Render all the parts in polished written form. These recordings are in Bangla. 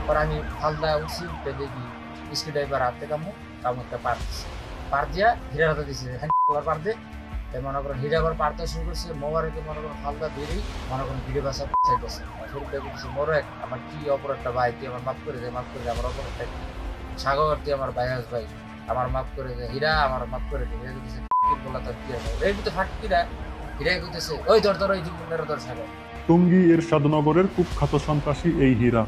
পরে আমি ফালদা উঠছি, উঠে দেখি স্ক্রু ড্রাইভার হাতে কামড়টা পার দিয়া হীরার হাতে দিচ্ছে, পার দিয়ে মনে করেন হীরা আবার পারতে শুরু করছে। মোবারকে মনে করেন ফালদা দিয়েই মনে করেন ভিডিও বাসা চাইতেছে। শরীর দেখতেছি মোরক আমার কি অপরাধটা ভাই, তুই আমার মাফ করে দে, মাফ করে দে, আমার অপরাধটা কি সাগর, তুই আমার ভাই ভাই আমার মাফ করে দে, হীরা আমার মাফ করে দে। হীরা করতেছে বলা তোর কি হবে, এই তো ফাটকিরা হীরা করতেছে ওই তোর ওই মেরো তোর সাগর। টঙ্গী এরশাদনগরের কুখ্যাত সন্ত্রাসী এই হীরা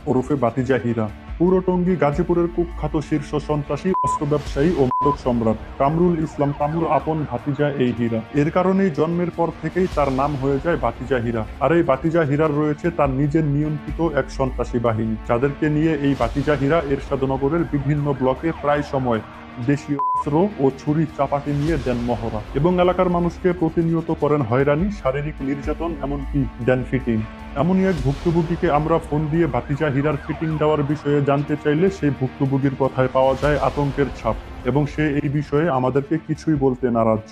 ওরফে বাতিজা হীরা। পুরো টঙ্গী গাজীপুরের কুখ্যাত শীর্ষ সন্ত্রাসী, অস্ত্র ব্যবসায়ী ও মাদক সম্রাট কামরুল ইসলাম কামুর আপন ভাতিজা এই হীরা। এর কারণেই জন্মের পর থেকেই তার নাম হয়ে যায় বাতিজা হীরা। আর এই বাতিজা হীরার রয়েছে তার নিজের নিয়ন্ত্রিত এক সন্ত্রাসী বাহিনী, যাদেরকে নিয়ে এই বাতিজা হীরা এরশাদনগরের বিভিন্ন ব্লকে প্রায় সময় দেশীয় অস্ত্র ও ছুরি চাপাতি নিয়ে দেন মহড়া এবং এলাকার মানুষকে প্রতিনিয়ত করেন হয়রানি, শারীরিক নির্যাতন, এমনকি দেন ফিটিং। এমনই এক ভুক্তভোগীকে আমরা ফোন দিয়ে ভাতিজা হীরার ফিটিং দেওয়ার বিষয়ে জানতে চাইলে সেই ভুক্তভোগীর কথায় পাওয়া যায় আতঙ্কের ছাপ এবং সে এই বিষয়ে আমাদেরকে কিছুই বলতে নারাজ।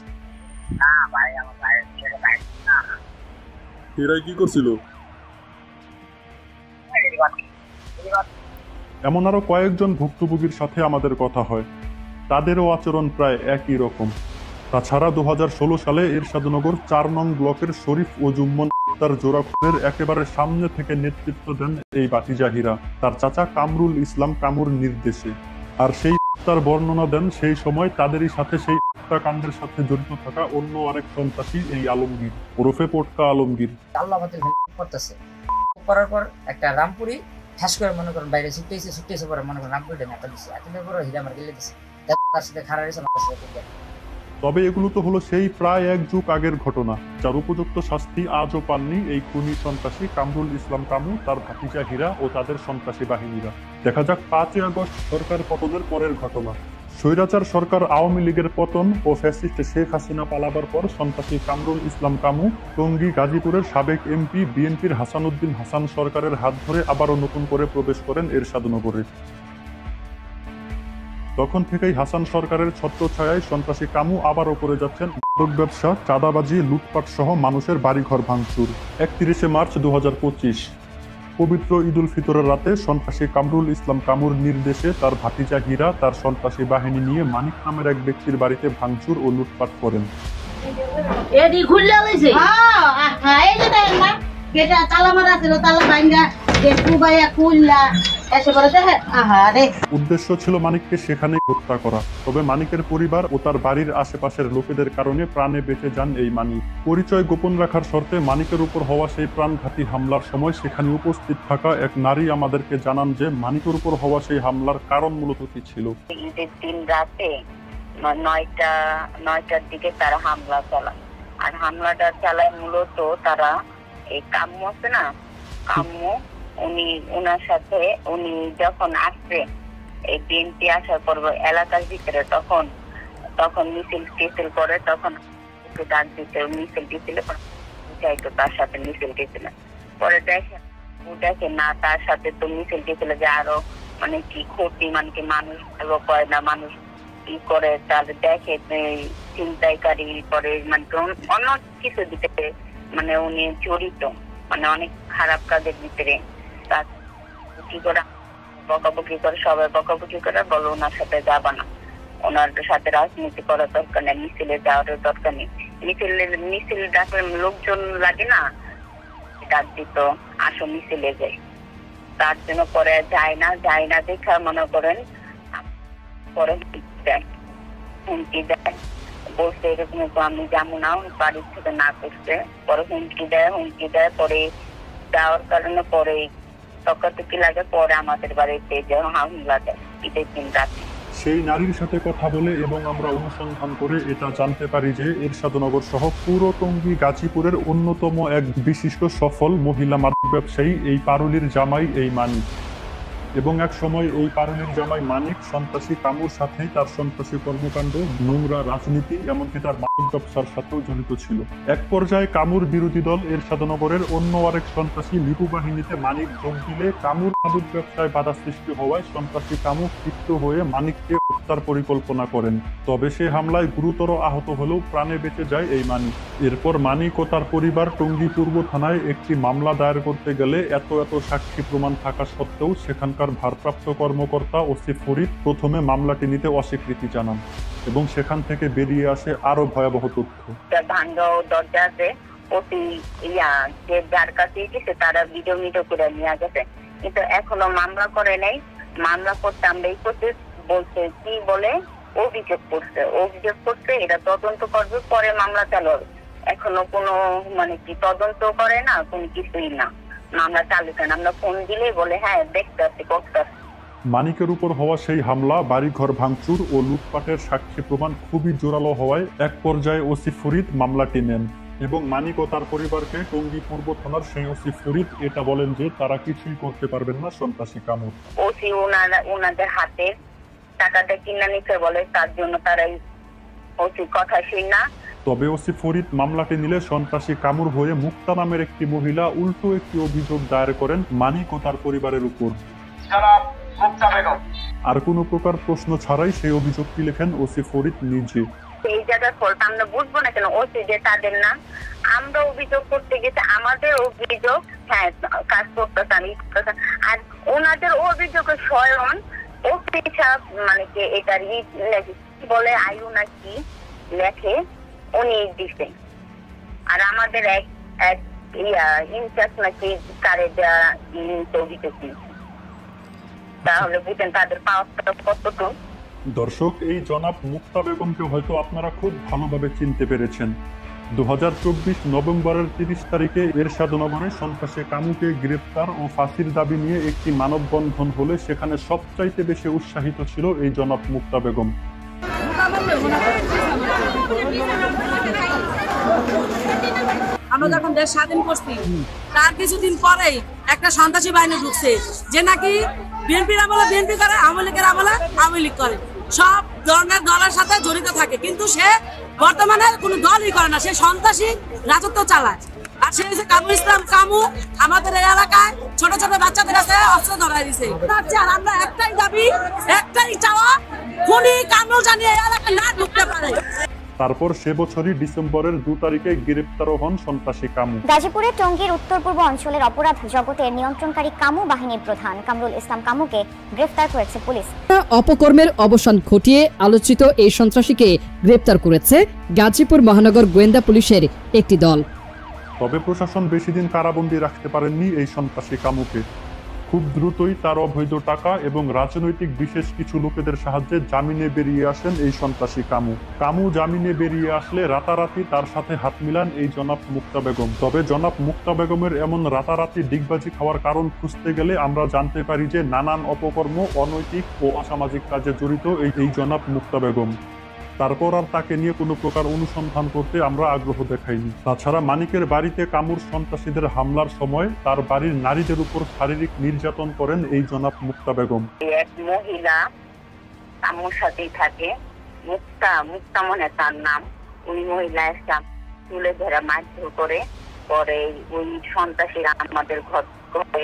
হীরাই কি করছিল? এমন আরো কয়েকজন ভুক্তভোগীর সাথে আমাদের কথা হয়, তাদেরও আচরণ প্রায় একই রকম। তাছাড়া 2016 সালে এরশাদনগর 4 নং ব্লকের শরীফ ও জুম্মন তার জোড়া খুনের একেবারে সামনে থেকে নেতৃত্ব দেন এই বাতিজা হীরা তার চাচা কামরুল ইসলাম কামুর নির্দেশে। আর সেই তার বর্ণনা দেন সেই সময় তাদেরই সাথে সেই হত্যাকাণ্ডের সাথে জড়িত থাকা অন্য আরেক সন্ত্রাসী এই আলমগীর ওরফে পটকা আলমগীর। আল্লাহ আমাদের করতেছে করার পর একটা রামপুরি ঠাস করে মনে করেন বাইরে ছুটতেছে পরে মনে করেন রামপুরি মেটা দিচ্ছে, এতদিন পরে হীরা আমার গেলে দিচ্ছে, তার সাথে খারাপ হয়েছে আমার সাথে। তবে এগুলো তো হলো সেই প্রায় 1 যুগ আগের ঘটনা, যার উপযুক্ত শাস্তি আজও পাননি এই খুনি সন্ত্রাসী কামরুল ইসলাম কামু, তার ভাতিজা হীরা ও তাদের সন্ত্রাসী বাহিনীরা। দেখা যাক 5ই আগস্ট সরকার পতনের পরের ঘটনা। স্বৈরাচার সরকার আওয়ামী লীগের পতন ও ফ্যাসিস্ট শেখ হাসিনা পালাবার পর সন্ত্রাসী কামরুল ইসলাম কামু টঙ্গী গাজীপুরের সাবেক এমপি বিএনপির হাসানুদ্দিন হাসান সরকারের হাত ধরে আবারও নতুন করে প্রবেশ করেন এরশাদনগরে। তখন থেকেই হাসান সরকারের ছত্রছায়ায় সন্ত্রাসী কামু আবারও করে যাচ্ছেন মাদক ব্যবসা, চাঁদাবাজি, লুটপাট সহ মানুষের বাড়িঘর ভাঙচুর। 31 মার্চ 2025 পবিত্র ঈদ উল ফিতরের রাতে সন্ত্রাসী কামরুল ইসলাম কামুর নির্দেশে তার ভাতিজা হীরা তার সন্ত্রাসী বাহিনী নিয়ে মানিক নামের এক ব্যক্তির বাড়িতে ভাঙচুর ও লুটপাট করেন। উদ্দেশ্য ছিল মানিককে সেখানেই হত্যা করা। তবে মানিকের পরিবার ও তার বাড়ির আশেপাশের লোকেদের কারণে প্রাণে বেঁচে যান এই মানিক। পরিচয় গোপন রাখার শর্তে মানিকের উপর হওয়া সেই প্রাণঘাতী হামলার সময় সেখানে উপস্থিত থাকা এক নারী আমাদেরকে জানান যে মানিকের উপর হওয়া সেই হামলার কারণ মূলত কি ছিল। ঈদের দিন রাতে 9টার দিকে তারা হামলা চালায়, আর হামলাটা চালায় মূলত তারা এই কাম্য আছে না, কাম্য উনার সাথে উনি যখন আসছে এই বিএনপি আসার পর এলাকার ভিতরে তখন মিছিল করে, তখন ডাক দিতে মিছিল টিছিল চাইতো, তার সাথে মিছিল টিছিল। পরে দেখে না তার সাথে তো মিছিল টিছিল যে আরো মানে কি ক্ষতি, মানে কি মানুষ ভালো করে না, মানুষ কি করে, তার দেখে ছিনতাইকারী করে, মানে অন্য কিছু দিতে মানে উনি জড়িত, মানে অনেক খারাপ কাজের ভিতরে। কি করে বকাবকি করে, সবাই বকাবকি করে বলো ওনার সাথে যাবা না, ওনার সাথে রাজনীতি করার দরকার নেই, মিছিলে যাওয়ার দরকার নেই। মিছিল ডাকলে লোকজন লাগে না, ডাক দিত আসো মিছিলে যাই, তার জন্য পরে যায় না দেখা মনে করেন পরে হুমকি দেয়, বলছে এরকম আমি যাবো না, বাড়ির থেকে না করছে, পরে হুমকি দেয় পরে যাওয়ার কারণে পরে তকাতকি লাগে, পরে আমাদের বাড়িতে হামলা দেয় ঈদের দিন রাতে। সেই নারীর সাথে কথা বলে এবং আমরা অনুসন্ধান করে এটা জানতে পারি যে এরশাদনগর সহ পুরো টঙ্গী গাজীপুরের অন্যতম এক বিশিষ্ট সফল মহিলা মাদক ব্যবসায়ী এই পারুলির জামাই এই মানিক। এবং এক সময় এই পারুলের জামাই মানিক সন্ত্রাসী কামুর সাথেই তার সন্ত্রাসী কর্মকাণ্ড, নোংরা রাজনীতি, এমনকি তার মাদক ব্যবসার সাথেও জড়িত ছিল। এক পর্যায়ে কামুর বিরোধী দল এরশাদনগরের অন্য আরেক সন্ত্রাসী লিপু বাহিনীতে মানিক যোগ দিলে কামুর মাদক ব্যবসায় বাধা সৃষ্টি হওয়ায় সন্ত্রাসী কামু ক্ষিপ্ত হয়ে মানিককে হত্যার পরিকল্পনা করেন। তবে সে হামলায় গুরুতর আহত হলেও প্রাণে বেঁচে যায় এই মানিক। এরপর মানিক ও তার পরিবার টঙ্গী পূর্ব থানায় একটি মামলা দায়ের করতে গেলে এত সাক্ষী প্রমাণ থাকা সত্ত্বেও সেখানকার ভারপ্রাপ্ত কর্মকর্তা ওসি ফরিদ প্রথমে মামলাটি নিতে অস্বীকৃতি জানান এবং সেখান থেকে বেরিয়ে আসে আরো ভয়াবহ তথ্য। ভাঙ্গা দরজা আছে, ওসি যে যার কাছে গেছে তারা ভিডিও করে নিয়ে গেছে, কিন্তু এখনো মামলা করে নাই। মামলা করতে আমরা এই করতে বলছে, কি বলে অভিযোগ করছে, এটা তদন্ত করবে, পরে মামলা চালু হবে। এখনো কোনো কি তদন্ত করে না, কোনো কিছুই না, মামলা চালু কেন? আমরা ফোন দিলেই বলে হ্যাঁ দেখতে আসছি, করতে আসছি। মানিকের উপর হওয়া সেই হামলা, বাড়িঘর ভাঙচুর ও লুটপাটের সাক্ষী প্রমাণ খুবই জোরালো হওয়ায় এক পর্যায়ে ওসি ফরিদ মামলাটি নেন এবং মানিক ও তার পরিবারকে টঙ্গী পূর্ব থানার সেই ওসি ফরিদ এটা বলেন যে তারা কিছুই করতে পারবেন না সন্ত্রাসী কামুর। ওসি ওনাদের হাতে টাকাটা কিনে নিতে বলে, তার জন্য তারাই ওসি কথা শুনে না। তবে ওসি ফরিদ মামলাটি নিলে সন্ত্রাসী কামুর হয়ে মুক্তা নামের একটি মহিলা উল্টো একটি অভিযোগ দায়ের করেন মানিক ও তার পরিবারের উপর। আর কোনো প্রকার প্রশ্ন ছাড়াই সেই অভিযোগটি লেখেন ওসি ফরিদ নিজে। এই জায়গায় ফলটা আমরা বুঝবো না কেন? ওসি যে তাদের না, আমরা অভিযোগ করতে গেছে, আমাদের অভিযোগ হ্যাঁ কাজ করতেছে, আমি আর ওনাদের অভিযোগের স্বয়ং ওসি কি এটার বলে আয়ু নাকি লেখে উনি দিচ্ছে, আর আমাদের এক ইনচার্জ নাকি তারে অভিযোগ দিচ্ছে। তাহলে বুঝেন তাদের পাওয়ারটা কতটুকু। দর্শক, এই জনাব মুক্তা বেগমকে হয়তো আপনারা খুব ভালোভাবে চিনতে পেরেছেন। 2024 নভেম্বরের 30 তারিখে এরশাদনগরে সন্ত্রাসী কামুকে গ্রেফতার ও ফাঁসির দাবি নিয়ে একটি মানববন্ধন হলে সেখানে সবচাইতে বেশি উৎসাহিত ছিল এই জনাব মুক্তা বেগম। আমরা যখন দেশ স্বাধীন করছি তার কিছুদিন পরেই একটা সন্ত্রাসী বাহিনী ঢুকছে, যে নাকি বিএনপির আমলে বিএনপি করে, আওয়ামী লীগের আমলে আওয়ামী লীগ করে, সব ধরনের দলের সাথে জড়িত থাকে, কিন্তু সে বর্তমানে কোনো দলই করে না, সে সন্ত্রাসী রাজত্ব চালায়। আর সে হচ্ছে কামরুল ইসলাম কামু, আমাদের এই এলাকায় ছোট ছোট বাচ্চাদের কাছে অস্ত্র ধরাই দিছে। আর আমরা একটাই দাবি, একটাই চাওয়া, খুনি কামরুল জানিয়ে এই এলাকায় না ঢুকতে পারে। তারপর সে বছরই ডিসেম্বরের 2 তারিখে গ্রেপ্তার হন সন্ত্রাসী কামু। গাজীপুরের টঙ্গীর উত্তর পূর্ব অঞ্চলের অপরাধ জগতের নিয়ন্ত্রণকারী কামু বাহিনীর প্রধান কামরুল ইসলাম কামুকে গ্রেফতার করেছে পুলিশ। অপকর্মের অবসান ঘটিয়ে আলোচিত এই সন্ত্রাসীকে গ্রেপ্তার করেছে গাজীপুর মহানগর গোয়েন্দা পুলিশের একটি দল। তবে প্রশাসন বেশি দিন কারাবন্দী রাখতে পারেননি এই সন্ত্রাসী কামুকে। খুব দ্রুতই তার অবৈধ টাকা এবং রাজনৈতিক বিশেষ কিছু লোকেদের সাহায্যে জামিনে বেরিয়ে আসেন এই সন্ত্রাসী কামু। কামু জামিনে বেরিয়ে আসলে রাতারাতি তার সাথে হাত মিলান এই জনাব মুক্তা বেগম। তবে জনাব মুক্তা বেগমের এমন রাতারাতি ডিগবাজি খাওয়ার কারণ খুঁজতে গেলে আমরা জানতে পারি যে নানান অপকর্ম, অনৈতিক ও অসামাজিক কাজে জড়িত এই জনাব মুক্তা বেগম। তারপর আর তাকে নিয়ে কোনো প্রকার অনুসন্ধান করতে আমরা আগ্রহ দেখাইনি। তাছাড়া মানিকের বাড়িতে কামুর সন্ত্রাসীদের হামলার সময় তার বাড়ির নারীদের উপর শারীরিক নির্যাতন করেন এই জনাব মুক্তা বেগম। এক মহিলা কামুর সাথেই থাকে, মুক্তা মনে তার নাম, ওই মহিলা একটা তুলে ধরে মারধর করে, পরে ওই সন্ত্রাসীরা আমাদের ঘরে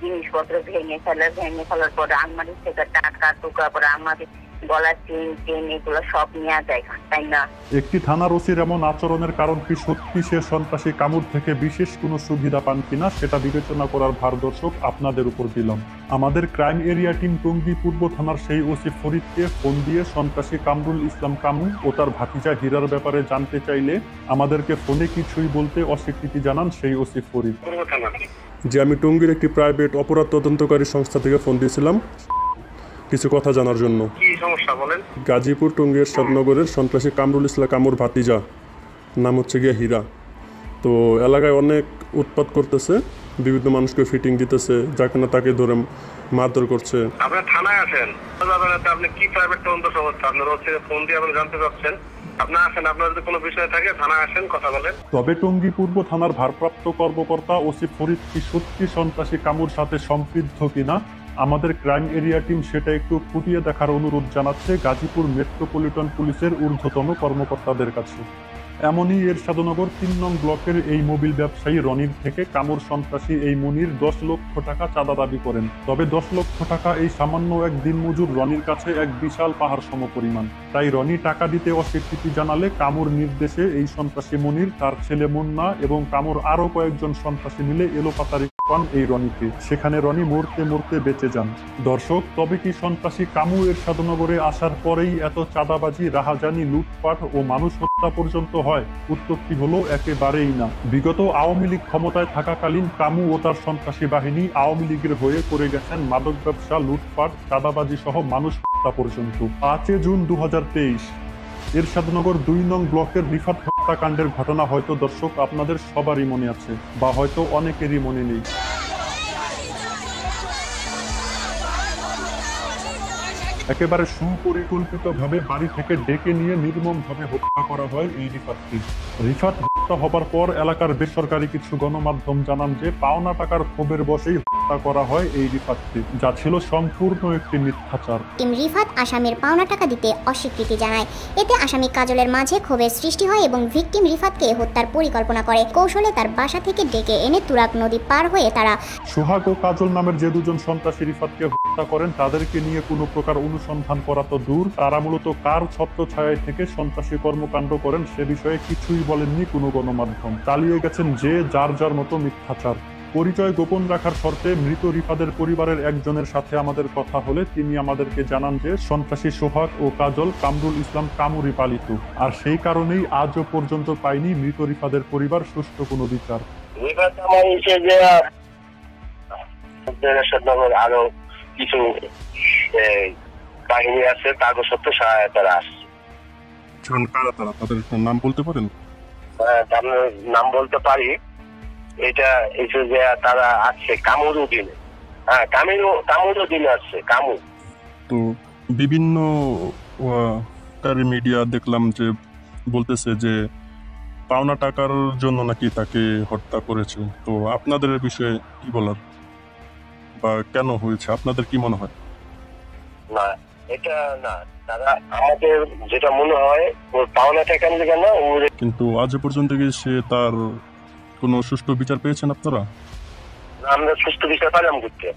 জিনিসপত্র ভেঙে ফেলার পরে আলমারি থেকে টাকা টুকা করে আমাদের গলার চেন এগুলো সব নিয়ে যায়, তাই না? একটি থানার ওসির এমন আচরণের কারণ কি সত্যি সে সন্ত্রাসী কামুর থেকে বিশেষ কোনো সুবিধা পান কিনা সেটা বিবেচনা করার ভার দর্শক আপনাদের উপর দিলাম। আমাদের ক্রাইম এরিয়া টিম টঙ্গী পূর্ব থানার সেই ওসি ফরিদকে ফোন দিয়ে সন্ত্রাসী কামরুল ইসলাম কামু ও তার ভাতিজা হীরার ব্যাপারে জানতে চাইলে আমাদেরকে ফোনে কিছুই বলতে অস্বীকৃতি জানান সেই ওসি ফরিদ। যে আমি টঙ্গীর একটি প্রাইভেট অপরাধ তদন্তকারী সংস্থা থেকে ফোন দিয়েছিলাম কিছু কথা জানার জন্য। কি সমস্যা বলেন? গাজীপুর টঙ্গীর সদনগরের সন্ত্রাসী কামরুল ইসলাম কামুর ভাতিজা, নাম হচ্ছে গিয়ে হীরা, তো এলাকায় অনেক উৎপাত করতেছে, বিভিন্ন মানুষকে ফিটিং দিতেছে, যাকে না তাকে ধরে মারধর করছে। আপনি থানায় আছেন, আপনি কি প্রাইভেট তদন্ত সংস্থা? আপনার হচ্ছে ফোন দিয়ে আপনি জানতে চাচ্ছেন, আপনি আসেন, আপনার যদি কোনো বিষয় থাকে থানায় আসেন, কথা বলেন। তবে টঙ্গী পূর্ব থানার ভারপ্রাপ্ত কর্মকর্তা ওসি ফরিদ কি সত্যি সন্ত্রাসী কামুর সাথে সম্পৃক্ত কিনা আমাদের ক্রাইম এরিয়া টিম সেটা একটু ফুটিয়ে দেখার অনুরোধ জানাচ্ছে গাজীপুর মেট্রোপলিটন পুলিশের ঊর্ধ্বতন কর্মকর্তাদের কাছে। এমনই এরশাদনগর ৩ নং ব্লকের এই মোবিল ব্যবসায়ী রনির থেকে কামর সন্ত্রাসী এই মুনির ১০ লক্ষ টাকা চাঁদা দাবি করেন। তবে ১০ লক্ষ টাকা এই সামান্য এক দিনমজুর রনির কাছে এক বিশাল পাহাড় সমপরিমাণ। তাই রনি টাকা দিতে অস্বীকৃতি জানালে কামর নির্দেশে এই সন্ত্রাসী মুনির, তার ছেলে মুন্না এবং কামর আরো কয়েকজন সন্ত্রাসী মিলে এলোপাতাড়ি পান এই রনিকে। সেখানে রনি মরতে মরতে বেঁচে যান। দর্শক, তবে কি সন্ত্রাসী কামু এরশাদনগরে আসার পরেই এত চাঁদাবাজি, রাহাজানি, লুটপাট ও মানুষ হত্যা পর্যন্ত হয়? উত্তরটি হলো একেবারেই না। বিগত আওয়ামী লীগ ক্ষমতায় থাকাকালীন কামু ও তার সন্ত্রাসী বাহিনী আওয়ামী লীগের হয়ে করে গেছেন মাদক ব্যবসা, লুটপাট, চাঁদাবাজি সহ মানুষ হত্যা পর্যন্ত। 5 জুন 2023 এরশাদনগর 2 নং ব্লকের রিফাত হত্যাকাণ্ডের ঘটনা হয়তো দর্শক আপনাদের সবারই মনে আছে, বা হয়তো অনেকেরই মনে নেই। একেবারে সুপরিকল্পিতভাবে বাড়ি থেকে ডেকে নিয়ে নির্মমভাবে হত্যা করা হয় এই রিফাতকে। রিফাত হত্যা হবার পর এলাকার বেসরকারি কিছু গণমাধ্যম জানান যে পাওনা টাকার ক্ষোভের বশেই হত্যা করা হয় এই রিফাতকে, যা ছিল সম্পূর্ণ একটি মিথ্যাচার। রিফাত আসামির পাওনা টাকা দিতে অস্বীকৃতি জানায়। এতে আসামি কাজলের মাঝে ক্ষোভের সৃষ্টি হয় এবং ভিকটিম রিফাতকে হত্যার পরিকল্পনা করে। কৌশলে তার বাসা থেকে ডেকে এনে তুরাগ নদী পার হয়ে তারা সোহাগ ও কাজল নামের যে দুজন সন্ত্রাসী রিফাতকে হত্যা করেন তাদেরকে নিয়ে কোনো প্রকার অনুসন্ধান করা তো দূর, তারা মূলত কার ছত্রছায়ায় থেকে সন্ত্রাসী কর্মকাণ্ড করেন সে বিষয়ে কিছুই বলেননি কোনো গণমাধ্যম। চালিয়ে গেছেন যে যার যার মতো মিথ্যাচার। পরিচয় গোপন রাখার শর্তে মৃত রিফাতের পরিবারের একজনের সাথে আমাদের কথা হলে তিনি আমাদেরকে জানান যে সন্ত্রাসী সোহাগ ও কাজল কামরুল ইসলাম কামুরি পালিত, আর সেই কারণেই আজও পর্যন্ত পায়নি মৃত রিফাতের পরিবার সুষ্ঠু কোনো বিচার। আরো কিছু বাহিনী আছে, কাগজপত্র সহায়তা আসছে। তাদের নাম বলতে পারেন? নাম বলতে পারি। এটা যে তারা আসছে কামুর অধীনে। হ্যাঁ, কামুর অধীনে আসছে কামু। তো বিভিন্ন মিডিয়া দেখলাম যে বলতেছে যে পাওনা টাকার জন্য নাকি তাকে হত্যা করেছে। তো আপনাদের বিষয়ে কি বলার, বা কেন হয়েছে আপনাদের কি মনে হয়? না, এটা না, তারা আমাদের যেটা মনে হয় ওর পাওনা টাকা নিয়ে না, কিন্তু আজ পর্যন্ত কি সে তার কোনো সুষ্ঠু বিচার পেয়েছেন আপনারা? আমরা সুষ্ঠু বিচার পাইলাম করতে।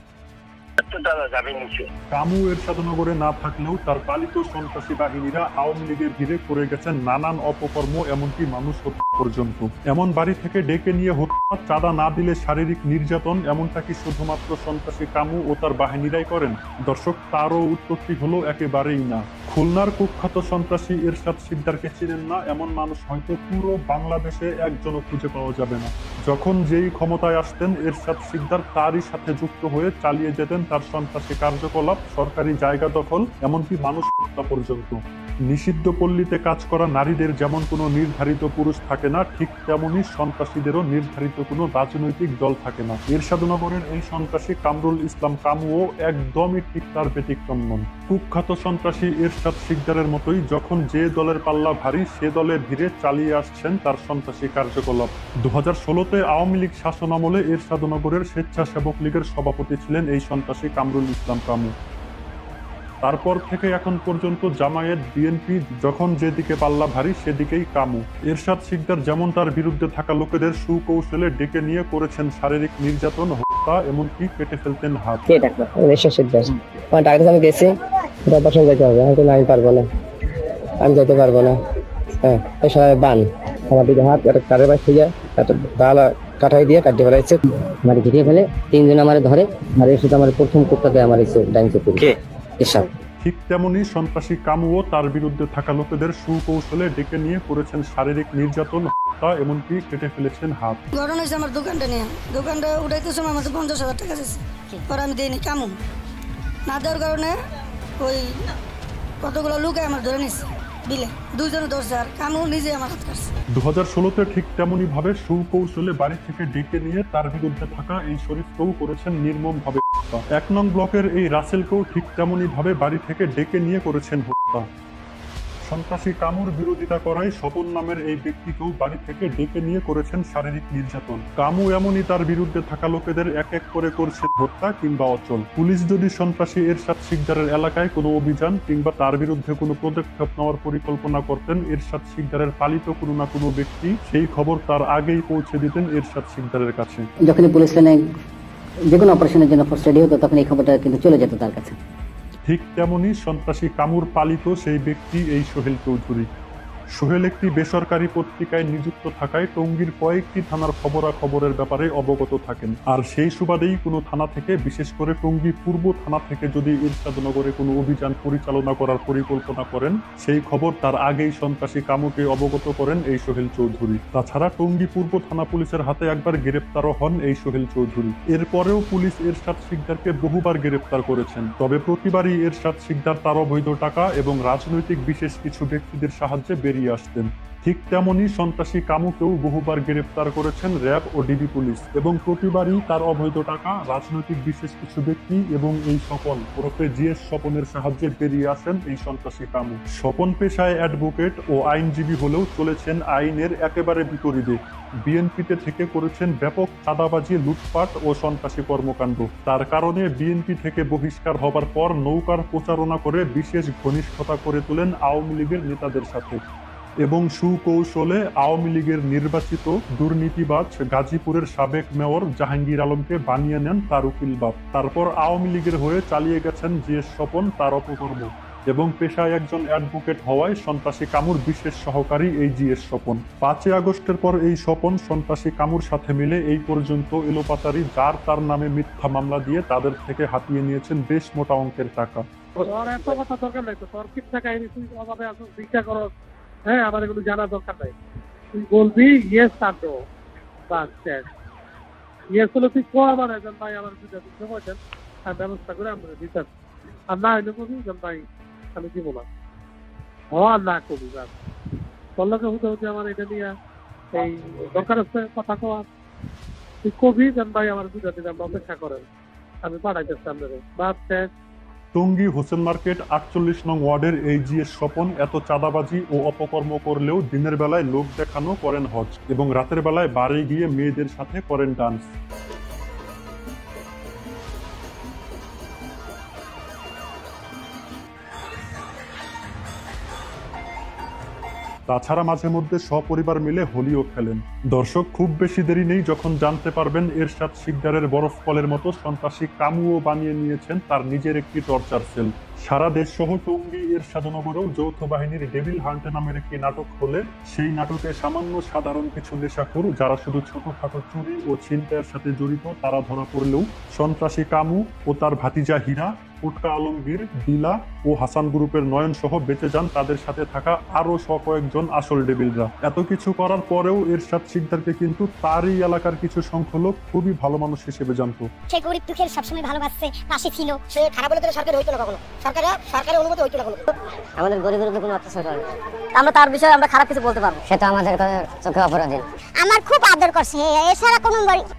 কামু এরশাদনগরে না থাকলেও তার পালিত সন্ত্রাসী বাহিনীরা আওয়ামী লীগের ঘিরে করে গেছেন নানান অপকর্ম, এমনকি মানুষ হত্যা পর্যন্ত। এমন বাড়ি থেকে ডেকে নিয়ে হত্যা, চাঁদা না দিলে শারীরিক নির্যাতন, এমনটা কি শুধুমাত্র সন্ত্রাসী কামু ও তার বাহিনীরাই করেন? দর্শক, তারও উত্তরটি হলো একেবারেই না। খুলনার কুখ্যাত সন্ত্রাসী এরশাদ শিকদারকে চিনেন না এমন মানুষ হয়তো পুরো বাংলাদেশে একজনও খুঁজে পাওয়া যাবে না। যখন যেই ক্ষমতায় আসতেন এরশাদ শিকদার তারই সাথে যুক্ত হয়ে চালিয়ে যেতেন তার সন্ত্রাসী কার্যকলাপ, সরকারি জায়গা দখল, এমনকি মানুষ হত্যা পর্যন্ত। নিষিদ্ধ পল্লীতে কাজ করা নারীদের যেমন কোনো নির্ধারিত পুরুষ থাকে না, ঠিক তেমনি সন্ত্রাসীদেরও নির্ধারিত কোনো রাজনৈতিক দল থাকে না। এরশাদনগরের এই সন্ত্রাসী কামরুল ইসলাম কামুও একদমই ঠিক তার ব্যতিক্রম নন। কুখ্যাত সন্ত্রাসী এরশাদ শিকদারের মতোই যখন যে দলের পাল্লা ভারী সে দলের ভিড়ে চালিয়ে আসছেন তার সন্ত্রাসী কার্যকলাপ। 2016-তে আওয়ামী লীগ শাসনামলে এরশাদনগরের স্বেচ্ছাসেবক লীগের সভাপতি ছিলেন এই সন্ত্রাসী কামরুল ইসলাম কামু। তারপর থেকে এখন পর্যন্ত জামায়াত, বিএনপি যখন যেদিকে পাল্লা ভারী সেদিকেই কামু। এরশাদ শিকদার যেমন তার বিরুদ্ধে থাকা লোকেদের সুকৌশলে ডেকে নিয়ে করেছেন শারীরিক নির্যাতন, হত্যা, এমনকি কেটে ফেলতেন হাত। আমি গেছি, যাইতে হবে, আমি পারবো না, আমি যাইতে পারবো না। হ্যাঁ, বান আমার দিকে হাত কারের বাস থেকে কাঠাই দিয়ে কাটিয়ে ফেলাইছে, আমার ঘিরিয়ে ফেলে 3 জন আমার ধরে, আর এর সাথে আমার প্রথম কুত্তাতে আমার ডাইন চোখে। ঠিক তেমনি সন্ত্রাসী কামুও তার বিরুদ্ধে থাকা লোকেদের সুকৌশলে ডেকে নিয়ে করেছেন শারীরিক নির্যাতন, হত্যা, এমনকি কেটে ফেলেছেন হাত। ঘটনা হয়েছে আমার দোকানটা নিয়ে, দোকানটা উঠাইতে সময় আমার 50,000 টাকা দিয়েছে, পরে আমি দিইনি। কামু না দেওয়ার কারণে ওই কতগুলো লোক আমার ধরে নিচ্ছে বিলে, 2 জনে ধরছে, আর কামু নিজে আমার হাত কাটছে। 2016-তে ঠিক তেমনি ভাবে সুকৌশলে বাড়ি থেকে ডেকে নিয়ে তার বিরুদ্ধে থাকা এই শরীফকেও করেছেন নির্মম ভাবে হত্যা। 1 নং ব্লকের এই রাসেলকেও ঠিক তেমনি ভাবে বাড়ি থেকে ডেকে নিয়ে করেছেন হত্যা। সন্ত্রাসী কামুর বিরোধিতা করায় স্বপন নামের এই ব্যক্তিকেও বাড়ি থেকে ডেকে নিয়ে করেছেন শারীরিক নির্যাতন। কামু এমনই তার বিরুদ্ধে থাকা লোকেদের এক এক করে করছেন হত্যা কিংবা অচল। পুলিশ যদি সন্ত্রাসী এরশাদ শিকদারের এলাকায় কোনো অভিযান কিংবা তার বিরুদ্ধে কোনো পদক্ষেপ নেওয়ার পরিকল্পনা করতেন এরশাদ শিকদারের পালিত কোনো না কোনো ব্যক্তি, সেই খবর তার আগেই পৌঁছে দিতেন এরশাদ শিকদারের কাছে। যখনই পুলিশ যে কোনো অপারেশনের জন্য ফোর্স রেডি হতো তখন এই খবরটা কিন্তু চলে যেত তার কাছে। ঠিক তেমনি সন্ত্রাসী কামুর পালিত সেই ব্যক্তি এই সোহেল চৌধুরী। সোহেল একটি বেসরকারি পত্রিকায় নিযুক্ত থাকায় টঙ্গীর কয়েকটি থানার খবরাখবরের ব্যাপারে অবগত থাকেন। আর সেই সুবাদেই কোনো থানা থেকে, বিশেষ করে টঙ্গী পূর্ব থানা থেকে যদি এরশাদনগরে কোনো অভিযান পরিচালনা করার পরিকল্পনা করেন, সেই খবর তার আগেই সন্ত্রাসী কামুকে অবগত করেন এই সোহেল চৌধুরী। তাছাড়া টঙ্গী পূর্ব থানা পুলিশের হাতে একবার গ্রেপ্তারও হন এই সোহেল চৌধুরী। এরপরেও পুলিশ এরশাদ শিকদারকে বহুবার গ্রেপ্তার করেছেন, তবে প্রতিবারই এরশাদ শিকদার তার অবৈধ টাকা এবং রাজনৈতিক বিশেষ কিছু ব্যক্তিদের সাহায্যে বেরিয়ে আসতেন। ঠিক তেমনি সন্ত্রাসী কামুকেও বহুবার গ্রেপ্তার করেছেন র্যাব ও ডিবি পুলিশ, এবং প্রতিবারই তার অবৈধ টাকা, রাজনৈতিক বিশেষ কিছু ব্যক্তি এবং এই স্বপন ওরফে জিএস স্বপনের সাহায্যে বেরিয়ে আসেন এই সন্ত্রাসী কামু। স্বপন পেশায় অ্যাডভোকেট ও আইনজীবী হলেও চলেছেন আইনের একেবারে বিপরীতে। বিএনপিতে থেকে করেছেন ব্যাপক চাঁদাবাজি, লুটপাট ও সন্ত্রাসী কর্মকাণ্ড। তার কারণে বিএনপি থেকে বহিষ্কার হবার পর নৌকার প্রচারণা করে বিশেষ ঘনিষ্ঠতা করে তোলেন আওয়ামী লীগের নেতাদের সাথে এবং সুকৌশলে আওয়ামী লীগের নির্বাচিত দুর্নীতিবাজ গাজীপুরের সাবেক মেয়র জাহাঙ্গীর আলমকে বানিয়ে নেন তার উকিল বাপ। তারপর আওয়ামী লীগের হয়ে চালিয়ে গেছেন জিএস স্বপন তার অপকর্ম, এবং পেশায় একজন অ্যাডভোকেট হওয়ায় সন্ত্রাসী কামুর বিশেষ সহকারী এই জিএস স্বপন। 5 আগস্টের পর এই স্বপন সন্ত্রাসী কামুর সাথে মিলে এই পর্যন্ত এলোপাতারি যার তার নামে মিথ্যা মামলা দিয়ে তাদের থেকে হাতিয়ে নিয়েছেন বেশ মোটা অঙ্কের টাকা। হ্যাঁ, আমার এগুলো জানার দরকার নাই। তুই বলবি ইয়েস আর নো, বাস শেষ। ইয়েস হলে তুই কো আমার একজন ভাই আমার দিতে বলছেন, আর ব্যবস্থা করে আমরা দিতে, আর না হইলে কবি ভাই আমি দিব না, আর না কবি বাস বললোকে হতে হতে আমার এটা নিয়ে এই দরকার আছে কথা কওয়া। তুই কবি ভাই আমার দিতে আমরা অপেক্ষা করেন, আমি পাঠাইতেছি আপনাদের, বাস শেষ। টঙ্গী হোসেন মার্কেট 48 নং ওয়ার্ডের এই জিএস স্বপন এত চাঁদাবাজি ও অপকর্ম করলেও দিনের বেলায় লোক দেখানো করেন হজ, এবং রাতের বেলায় বারে গিয়ে মেয়েদের সাথে করেন ডান্স। তাছাড়া মাঝে মধ্যে সপরিবার মিলে হোলিও খেলেন। দর্শক, খুব বেশি দেরি নেই যখন জানতে পারবেন এরশাদ শিকদারের বরফ কলের মতো সন্ত্রাসী কামুও বানিয়ে নিয়েছেন তার নিজের একটি টর্চার সেল। সারা দেশ সহ টঙ্গী এরশাদনগরেও যৌথ বাহিনীর ডেভিল হান্ট নামের একটি নাটক হলে সেই নাটকে সামান্য সাধারণ কিছু নেশাখোর যারা শুধু ছোটখাটো চুরি ও ছিনতাইয়ের সাথে জড়িত তারা ধরা পড়লেও সন্ত্রাসী কামু ও তার ভাতিজা হীরা, উটকা আলমগীর, দিলা ও হাসান গ্রুপের নয়ন সহ বেঁচে যান তাদের সাথে থাকা আরো কয়েকজন আসল ডেভিলরা। এত কিছু করার পরেও এরশাদ শিকদারকে কিন্তু তারই এলাকার কিছু সংখ্যক লোক খুবই ভালো মানুষ হিসেবে জানতো। সে গরিব দুঃখের সবসময় ভালোবাসছে, পাশে ছিল। সে খারাপ বলে সরকার হইতো না কখনো, সরকারের অনুমতি হইতো না কখনো। আমাদের গরিবের উপর কোনো অত্যাচার করে আমরা তার বিষয়ে আমরা খারাপ কিছু বলতে পারবো, সেটা আমাদের চোখে অপরাধী। আমার খুব আদর করছে, এছাড়া কোনো।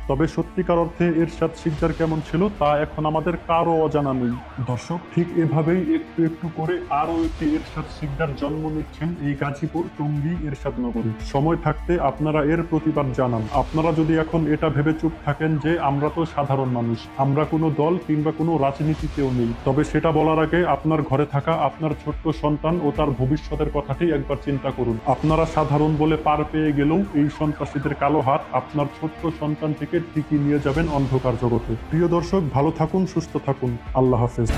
তবে সত্যিকার অর্থে এরশাদ শিকদার কেমন ছিল তা এখন আমাদের কারো অজানা নেই। দর্শক, ঠিক এভাবেই একটু একটু করে আরো একটি এরশাদ শিকদার জন্ম নিচ্ছেন এই গাজীপুর টঙ্গী এরশাদনগরে। সময় থাকতে আপনারা এর প্রতিবাদ জানান। আপনারা যদি এখন এটা ভেবে চুপ থাকেন যে আমরা তো সাধারণ মানুষ, আমরা কোনো দল কিংবা কোনো রাজনীতিতেও নেই, তবে সেটা বলার আগে আপনার ঘরে থাকা আপনার ছোট্ট সন্তান ও তার ভবিষ্যতের কথাটি একবার চিন্তা করুন। আপনারা সাধারণ বলে পার পেয়ে গেলেও এই সন্ত্রাসীদের কালো হাত আপনার ছোট্ট সন্তানটিকে ঠিকই নিয়ে যাবেন অন্ধকার জগতে। প্রিয় দর্শক, ভালো থাকুন, সুস্থ থাকুন। আল্লাহ হাফেজ।